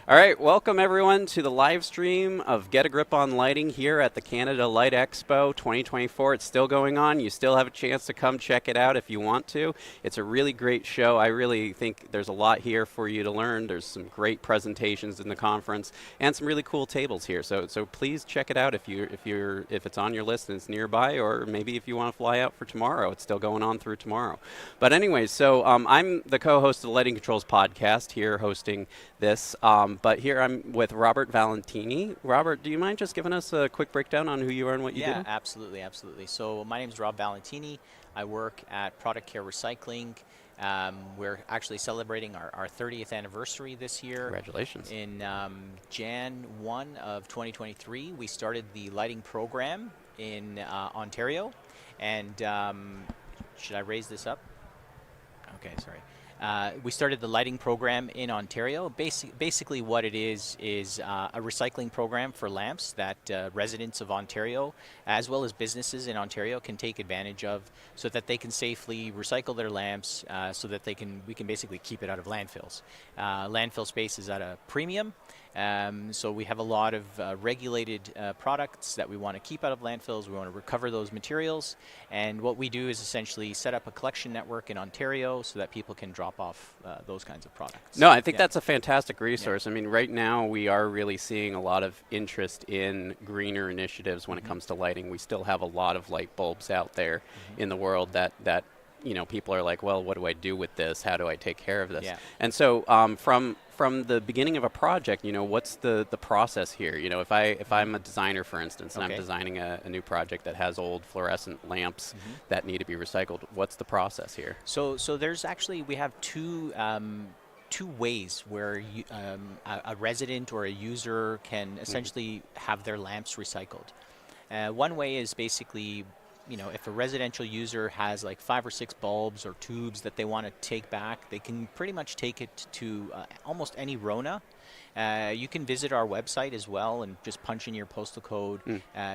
All right, welcome everyone to the live stream of Get a Grip on Lighting here at the Canada Light Expo 2024. It's still going on. You still have a chance to come check it out if you want to. It's a really great show. I really think there's a lot here for you to learn. There's some great presentations in the conference and some really cool tables here. So please check it out if it's on your list and it's nearby, or maybe if you want to fly out for tomorrow. It's still going on through tomorrow. But anyways, I'm the co-host of the Lighting Controls podcast here, hosting this. But here I'm with Robert Valentini. Robert, do you mind just giving us a quick breakdown on who you are and what you do? Yeah, absolutely. So my name is Rob Valentini. I work at Product Care Recycling. We're actually celebrating our 30th anniversary this year. Congratulations. In Jan 1 of 2023, we started the lighting program in Ontario. And should I raise this up? Okay, sorry. We started the lighting program in Ontario. Basically what it is a recycling program for lamps that residents of Ontario, as well as businesses in Ontario, can take advantage of so that they can safely recycle their lamps so that we can basically keep it out of landfills. Landfill space is at a premium. So we have a lot of regulated products that we want to keep out of landfills. We want to recover those materials. And what we do is essentially set up a collection network in Ontario so that people can drop off those kinds of products. No, I think that's a fantastic resource. I mean, right now we are really seeing a lot of interest in greener initiatives when it comes to lighting. We still have a lot of light bulbs out there in the world that people are like, well, what do I do with this? How do I take care of this? Yeah. And so from the beginning of a project, what's the process here? If I'm a designer, for instance, and I'm designing a new project that has old fluorescent lamps that need to be recycled, what's the process here? So there's actually, we have two ways where a resident or a user can essentially have their lamps recycled. One way is basically, if a residential user has like 5 or 6 bulbs or tubes that they want to take back, they can pretty much take it to almost any RONA. You can visit our website as well and just punch in your postal code,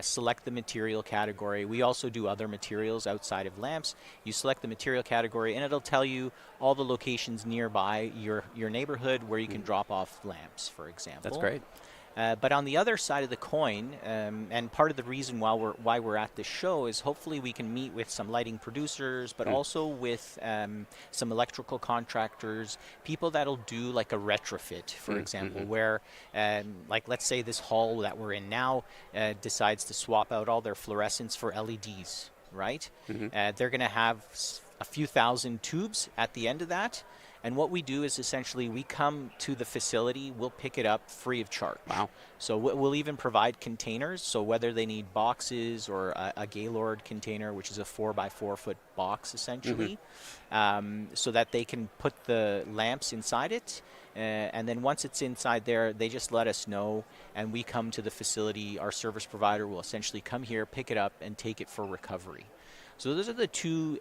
select the material category. We also do other materials outside of lamps. You select the material category and it'll tell you all the locations nearby your neighborhood where you can drop off lamps, for example. That's great. But on the other side of the coin, and part of the reason why we're at this show is hopefully we can meet with some lighting producers, but also with some electrical contractors, people that'll do like a retrofit, for example, where like let's say this hall that we're in now decides to swap out all their fluorescents for LEDs, right? They're going to have a few thousand tubes at the end of that. And what we do is essentially we come to the facility, we'll pick it up free of charge. Wow. So we'll even provide containers, so whether they need boxes or a Gaylord container, which is a 4x4 foot box essentially, so that they can put the lamps inside it. And then once it's inside there, they just let us know, and we come to the facility. Our service provider will essentially come here, pick it up, and take it for recovery. So those are the two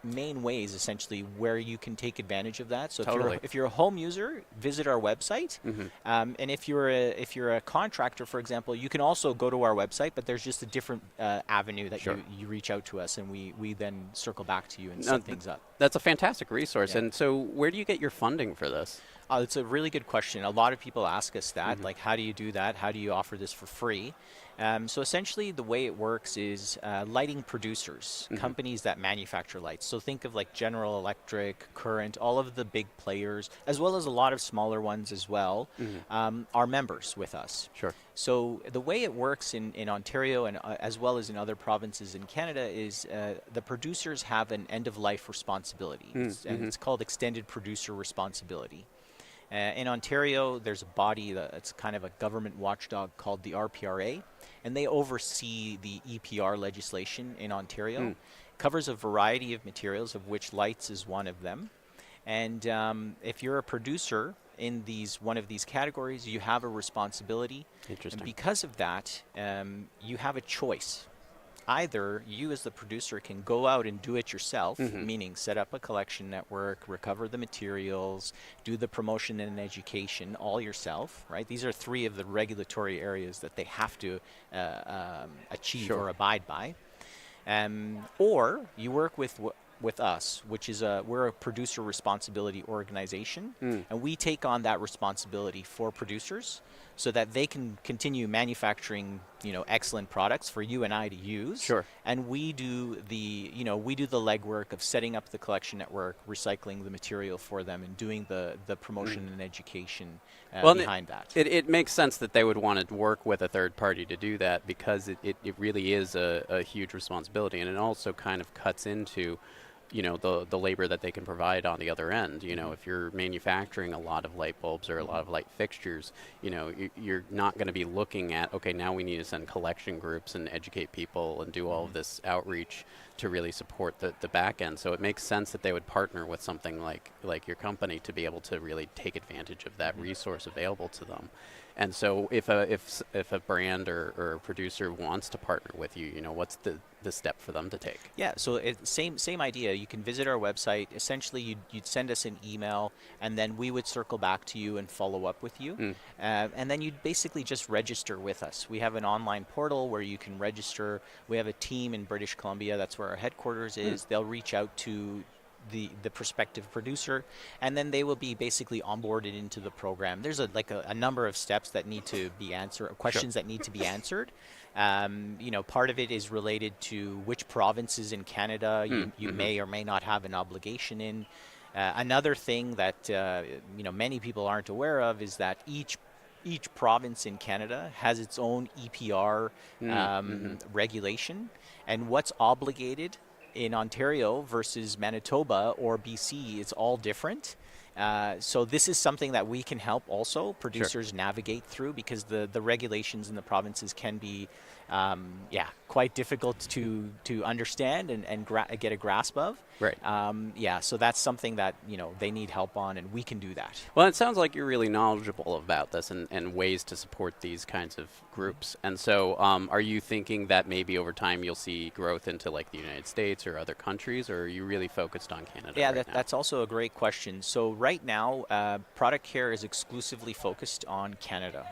main ways essentially where you can take advantage of that. So if you're a home user, visit our website. And if you're a contractor, for example, you can also go to our website, but there's just a different avenue that you reach out to us, and we then circle back to you and set things up. That's a fantastic resource. And so where do you get your funding for this? It's a really good question. A lot of people ask us that, like, how do you do that? How do you offer this for free? So essentially the way it works is lighting producers, companies that manufacture lights. So think of like General Electric, Current, all of the big players, as well as a lot of smaller ones as well, are members with us. Sure. So the way it works in Ontario and as well as in other provinces in Canada is the producers have an end-of-life responsibility, and it's called extended producer responsibility. In Ontario, there's a body that's kind of a government watchdog called the RPRA, and they oversee the EPR legislation in Ontario. It covers a variety of materials, of which lights is one of them. And if you're a producer in one of these categories, you have a responsibility. Interesting. And because of that, you have a choice. Either you as the producer can go out and do it yourself, meaning set up a collection network, recover the materials, do the promotion and education all yourself, right? These are 3 of the regulatory areas that they have to achieve or abide by. Or you work with with us, which is we're a producer responsibility organization, Mm. and we take on that responsibility for producers so that they can continue manufacturing, excellent products for you and I to use. Sure. And we do the legwork of setting up the collection network, recycling the material for them, and doing the promotion and education Well, behind that. it makes sense that they would want to work with a third party to do that, because it really is a huge responsibility, and it also kind of cuts into the labor that they can provide on the other end. If you're manufacturing a lot of light bulbs or a lot of light fixtures, you're not going to be looking at, okay, now we need to send collection groups and educate people and do all of this outreach to really support the back end. So it makes sense that they would partner with something like your company to be able to really take advantage of that resource available to them. And so if a brand or a producer wants to partner with you, what's the step for them to take? Yeah, so same idea. You can visit our website. Essentially, you'd send us an email, and then we would circle back to you and follow up with you. And then you'd basically just register with us. We have an online portal where you can register. We have a team in British Columbia. That's where our headquarters is. They'll reach out to the prospective producer, and then they will be basically onboarded into the program. There's a number of steps that need to be answered, questions that need to be answered. Part of it is related to which provinces in Canada you may or may not have an obligation in. Another thing that many people aren't aware of is that each province in Canada has its own EPR regulation, and what's obligated in Ontario versus Manitoba or BC, it's all different. So this is something that we can help also producers navigate through, because the regulations in the provinces can be quite difficult to understand and get a grasp of. Right. So that's something that they need help on, and we can do that. Well, it sounds like you're really knowledgeable about this and ways to support these kinds of groups. And so are you thinking that maybe over time you'll see growth into like the United States or other countries, or are you really focused on Canada right now? That's also a great question. So right now, Product Care is exclusively focused on Canada.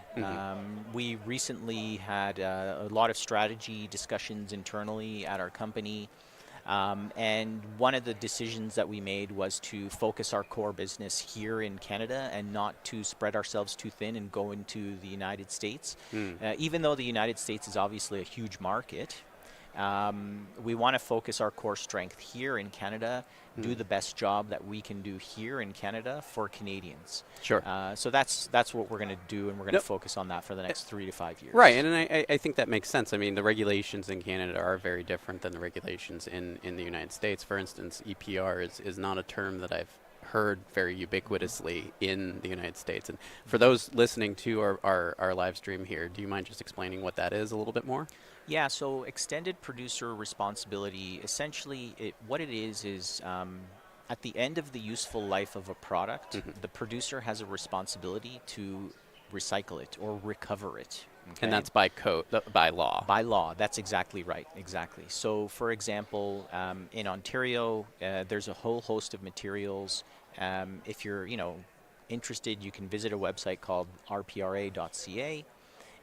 We recently had a lot of strategy discussions internally at our company. And one of the decisions that we made was to focus our core business here in Canada and not to spread ourselves too thin and go into the United States. Even though the United States is obviously a huge market, we want to focus our core strength here in Canada, do the best job that we can do here in Canada for Canadians. Sure. So that's what we're going to do, and we're going to focus on that for the next 3 to 5 years. Right, and I think that makes sense. I mean, the regulations in Canada are very different than the regulations in the United States. For instance, EPR is not a term that I've heard very ubiquitously in the United States. And for those listening to our live stream here, do you mind just explaining what that is a little bit more? Yeah, so extended producer responsibility, essentially what it is at the end of the useful life of a product, the producer has a responsibility to recycle it or recover it. Okay? And that's by code, by law. By law, that's exactly right, exactly. So for example, in Ontario, there's a whole host of materials. If you're interested, you can visit a website called rpra.ca.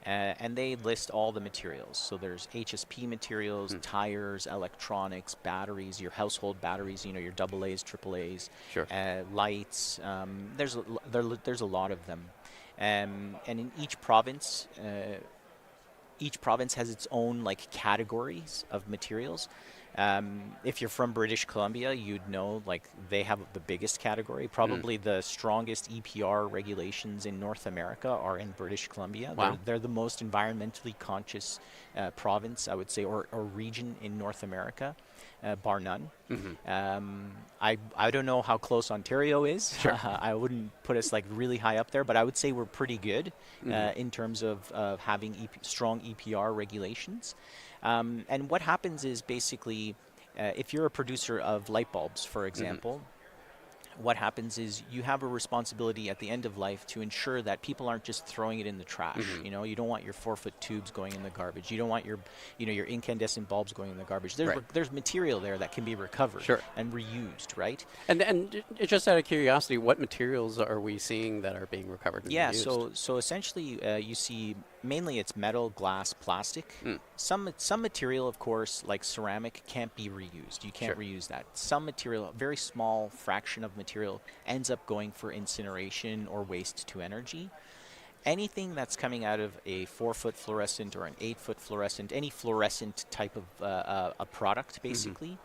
And they list all the materials. So there's HSP materials, tires, electronics, batteries, your household batteries, your AA's, AAA's, Sure. Lights. There's a lot of them. And in each province has its own categories of materials. If you're from British Columbia, you'd know they have the biggest category. Probably the strongest EPR regulations in North America are in British Columbia. Wow. They're the most environmentally conscious province, I would say, or region in North America, bar none. I don't know how close Ontario is. Sure. I wouldn't put us really high up there, but I would say we're pretty good in terms of having strong EPR regulations. And what happens is basically, if you're a producer of light bulbs, for example, what happens is you have a responsibility at the end of life to ensure that people aren't just throwing it in the trash. You don't want your 4-foot tubes going in the garbage. You don't want your incandescent bulbs going in the garbage. There's material there that can be recovered and reused, right? And just out of curiosity, what materials are we seeing that are being recovered and reused? So essentially you see mainly it's metal, glass, plastic. Mm. Some material, of course, like ceramic, can't be reused. You can't Sure. reuse that. Some material, a very small fraction of material, ends up going for incineration or waste to energy. Anything that's coming out of a 4-foot fluorescent or an 8-foot fluorescent, any fluorescent type of a product, basically,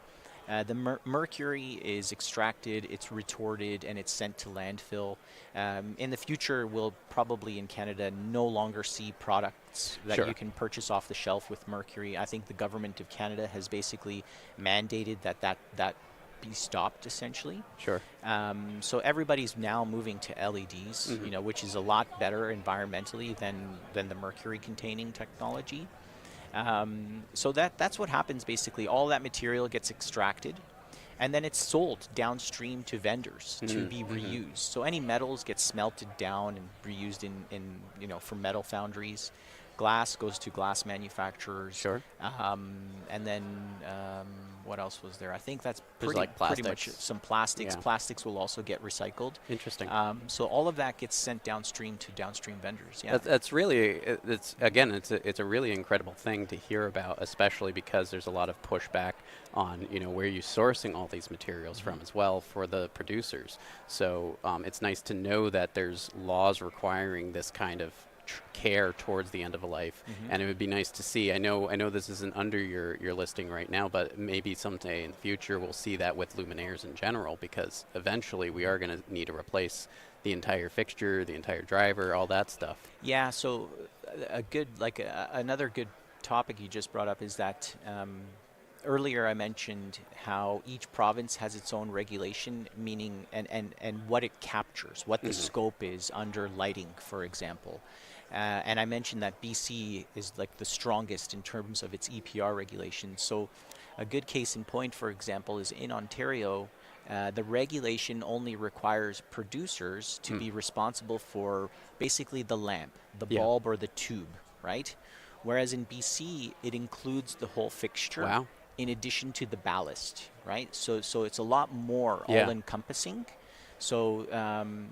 the mercury is extracted, it's retorted, and it's sent to landfill. In the future, we'll probably in Canada no longer see products that Sure. you can purchase off the shelf with mercury. I think the government of Canada has basically mandated that be stopped, essentially. Sure. So everybody's now moving to LEDs, which is a lot better environmentally than the mercury-containing technology. So that's what happens basically. All that material gets extracted, and then it's sold downstream to vendors to be reused. So any metals get smelted down and reused in for metal foundries. Glass goes to glass manufacturers. Sure. And then what else was there? I think that's There's pretty, like pretty much plastics. some plastics. Yeah. Plastics will also get recycled. Interesting. So all of that gets sent downstream to downstream vendors. Yeah. That's really, it's again, it's a really incredible thing to hear about, especially because there's a lot of pushback on where you're sourcing all these materials from as well for the producers. So it's nice to know that there's laws requiring this kind of care towards the end of a life, and it would be nice to see. I know this isn't under your listing right now, but maybe someday in the future we'll see that with luminaires in general, because eventually we are going to need to replace the entire fixture, the entire driver, all that stuff. Yeah, so another good topic you just brought up is that earlier I mentioned how each province has its own regulation, meaning and what it captures, what the scope is under lighting, for example. And I mentioned that BC is like the strongest in terms of its EPR regulation. So a good case in point, for example, is in Ontario, the regulation only requires producers to be responsible for basically the lamp, the bulb, or the tube, right? Whereas in BC, it includes the whole fixture. Wow. In addition to the ballast, right? So it's a lot more Yeah. all-encompassing. So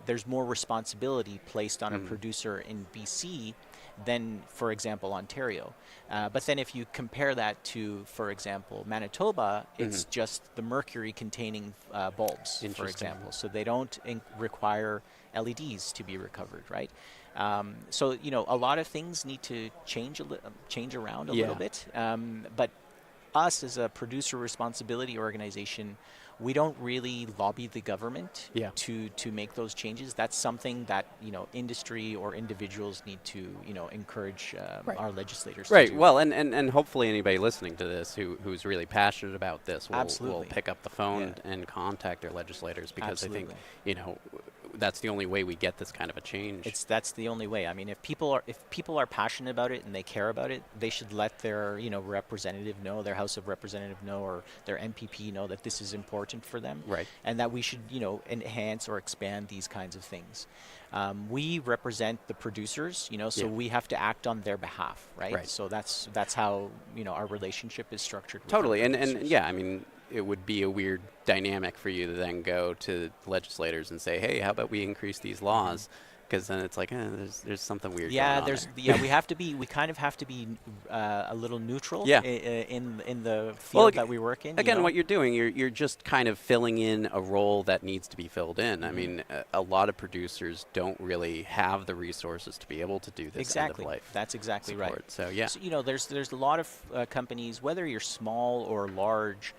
there's more responsibility placed on a producer in BC than, for example, Ontario. But then if you compare that to, for example, Manitoba, it's just the mercury-containing bulbs, for example. So they don't require LEDs to be recovered, right? So a lot of things need to change around a little bit. But us as a producer responsibility organization, we don't really lobby the government to make those changes. That's something that industry or individuals need to encourage our legislators to do. Well, and hopefully anybody listening to this who's really passionate about this will pick up the phone and contact their legislators, because I think that's the only way we get this kind of a change. That's the only way. I mean, if people are passionate about it and they care about it, they should let their representative know, their House of Representative know, or their MPP know that this is important for them, right? And that we should enhance or expand these kinds of things. We represent the producers, so we have to act on their behalf, right? So that's how our relationship is structured. Totally, and yeah, I mean, it would be a weird dynamic for you to then go to legislators and say, hey, how about we increase these laws? Because then it's like, there's something weird going on there. we kind of have to be a little neutral in the field that we work in. Again, what you're doing, you're just kind of filling in a role that needs to be filled in. I mean, a lot of producers don't really have the resources to be able to do this end of life. That's exactly support. Right. So yeah, so, there's a lot of companies, whether you're small or large.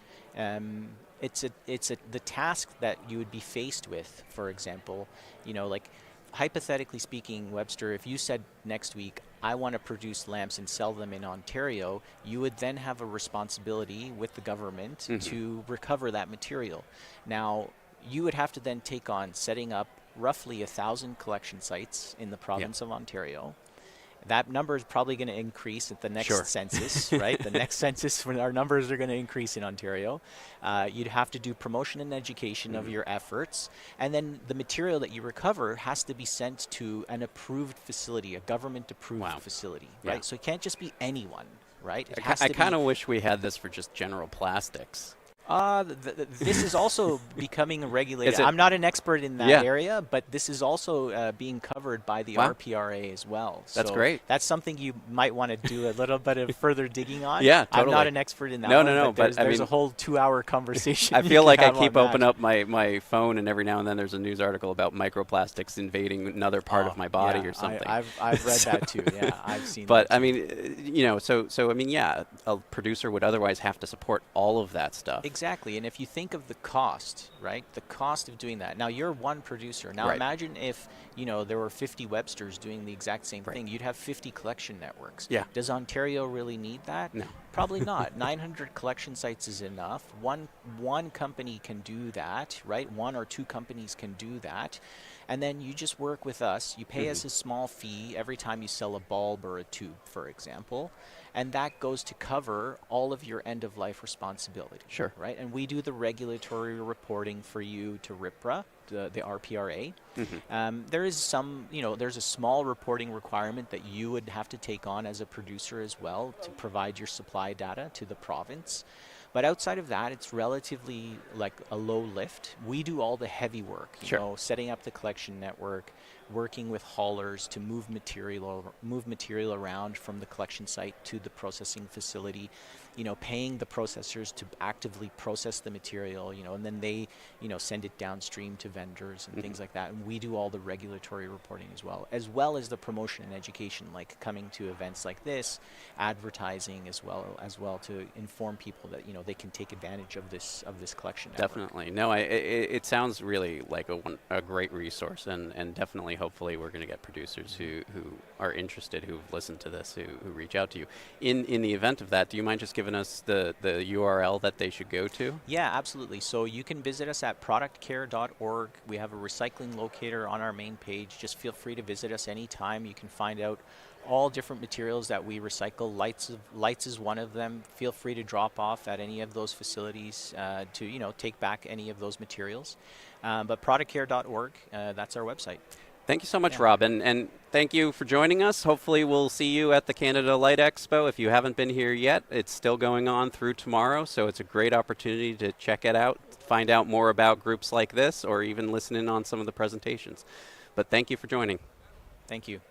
It's the task that you would be faced with. For example, like, hypothetically speaking, Webster, if you said next week, I want to produce lamps and sell them in Ontario, you would then have a responsibility with the government to recover that material. Now, you would have to then take on setting up roughly 1,000 collection sites in the province of Ontario. That number is probably going to increase at the next census, right? The next census, when our numbers are going to increase in Ontario. You'd have to do promotion and education of your efforts. And then the material that you recover has to be sent to an approved facility, a government-approved facility, right? So it can't just be anyone, right? I kind of wish we had this for just general plastics. This is also becoming regulated. Is it? I'm not an expert in that Yeah. area, but this is also being covered by the Wow. RPRA as well. That's So great. that's something you might want to do a little bit of further digging on. Yeah, I'm not totally. an expert in that No, one, no, no. but But I there's a mean, whole 2-hour conversation I you feel can like I have on keep open that. up my phone, and every now and then there's a news article about microplastics invading another part of my body Yeah, or something. I've read So- that too. Yeah, I've seen But that I too. mean, so I mean, yeah, a producer would otherwise have to support all of that stuff. Exactly, and if you think of the cost, right? The cost of doing that. Now you're one producer. Now Right. imagine if, there were 50 Websters doing the exact same Right. thing. You'd have 50 collection networks. Yeah. Does Ontario really need that? No. Probably not. 900 collection sites is enough. One company can do that, right? One or two companies can do that. And then you just work with us. You pay us a small fee every time you sell a bulb or a tube, for example. And that goes to cover all of your end of life responsibility. Sure. Right? And we do the regulatory reporting for you to RIPRA, the RPRA. There is there's a small reporting requirement that you would have to take on as a producer as well to provide your supply data to the province. But outside of that, it's relatively like a low lift. We do all the heavy work, Sure. setting up the collection network, working with haulers to move material around from the collection site to the processing facility, paying the processors to actively process the material, and then they, send it downstream to vendors and things like that. And we do all the regulatory reporting as well as the promotion and education, like coming to events like this, advertising as well to inform people that they can take advantage of this collection network. Definitely. No, it sounds really like a great resource, and definitely, hopefully, we're going to get producers who are interested, who've listened to this, who reach out to you. In the event of that, do you mind just giving us the URL that they should go to? Yeah, absolutely. So you can visit us at productcare.org. We have a recycling locator on our main page. Just feel free to visit us anytime. You can find out all different materials that we recycle. Lights is one of them. Feel free to drop off at any of those facilities to take back any of those materials. But productcare.org, that's our website. Thank you so much, Yeah. Rob, and thank you for joining us. Hopefully we'll see you at the Canada Light Expo. If you haven't been here yet, it's still going on through tomorrow, so it's a great opportunity to check it out, find out more about groups like this, or even listen in on some of the presentations. But thank you for joining. Thank you.